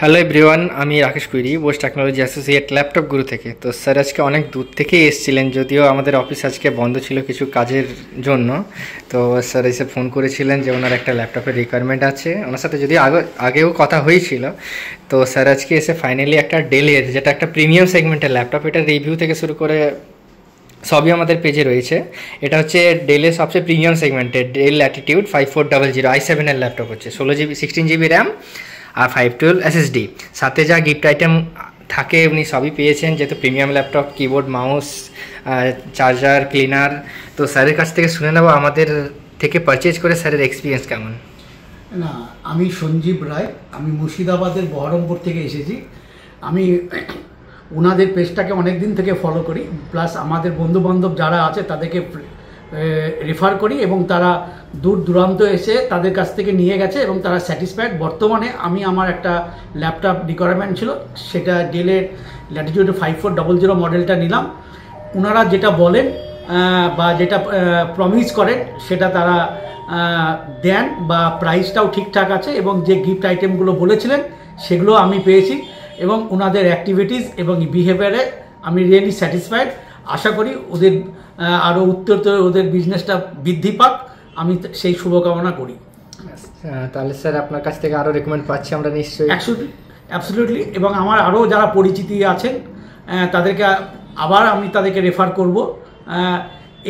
Hello everyone, আমি Rakesh query, Bose technology associate laptop গুরু থেকে। তো স্যার আজকে অনেক দূর থেকেই এসেছিলেন, যদিও আমাদের অফিস আজকে বন্ধ ছিল কিছু কাজের জন্য। তো স্যার এসে ফোন করেছিলেন যে ওনার একটা ল্যাপটপের রিকোয়ারমেন্ট আছে, ওনার সাথে যদিও আগেও কথা হয়েছিল। তো স্যার আজকে এসে ফাইনালি একটা ডেলের, যেটা একটা প্রিমিয়াম সেগমেন্টের ল্যাপটপ, এটা রিভিউ থেকে শুরু করে সবই আমাদের পেজে রয়েছে। এটা হচ্ছে ডেলের সবচেয়ে প্রিমিয়াম সেগমেন্টের ডেল ল্যাটিটিউড 5400 i7 ল্যাপটপ হচ্ছে, 16GB 16GB র্যাম আর 512 SSD। সাথে যা গিফট আইটেম থাকে উনি সবই পেয়েছেন, যেহেতু premium laptop, keyboard, mouse, charger, cleaner. তো স্যারের কাছ থেকে শুনে নেব আমাদের থেকে পারচেজ করে স্যারের এক্সপিরিয়েন্স কেমন। না, আমি সঞ্জীব রায়, আমি মুর্শিদাবাদের বহরমপুর থেকে এসেছি। আমি ওনাদের পেজটাকে অনেক দিন থেকে ফলো করি, প্লাস আমাদের বন্ধুবান্ধব যারা আছে তাদেরকে রেফার করি এবং তারা দূর দূরান্ত এসে তাদের কাছ থেকে নিয়ে গেছে এবং তারা স্যাটিসফাইড। বর্তমানে আমি আমার একটা ল্যাপটপ রিকোয়ারমেন্ট ছিল, সেটা ডেলের ল্যাটিটিউড 5400 মডেলটা নিলাম। ওনারা যেটা বলেন বা যেটা প্রমিস করেন সেটা তারা দেন, বা প্রাইসটাও ঠিকঠাক আছে এবং যে গিফট আইটেমগুলো বলেছিলেন সেগুলো আমি পেয়েছি এবং ওনাদের অ্যাক্টিভিটিস এবং বিহেভিয়ারে আমি রিয়েলি স্যাটিসফাইড। আশা করি ওদের আরও উত্তরোত্তর ওদের বিজনেসটা বৃদ্ধি পাক, আমি সেই শুভকামনা করি। তাহলে স্যার আপনার কাছ থেকে আরও রেকমেন্ড পাচ্ছি আমরা নিশ্চয়ই। অ্যাবসলিউটলি, এবং আমার আরও যারা পরিচিতি আছেন তাদেরকে আবার আমি তাদেরকে রেফার করব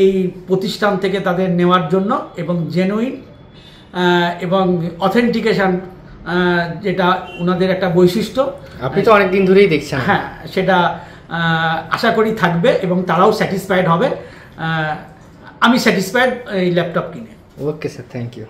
এই প্রতিষ্ঠান থেকে তাদের নেওয়ার জন্য, এবং জেনুইন এবং অথেন্টিকেশন যেটা ওনাদের একটা বৈশিষ্ট্য, আপনি তো অনেক দিন ধরেই দেখছেন। হ্যাঁ, সেটা আশা করি থাকবে এবং তারাও স্যাটিসফাইড হবে। আমি স্যাটিসফাইড এই ল্যাপটপ কিনে। Okay sir, thank you.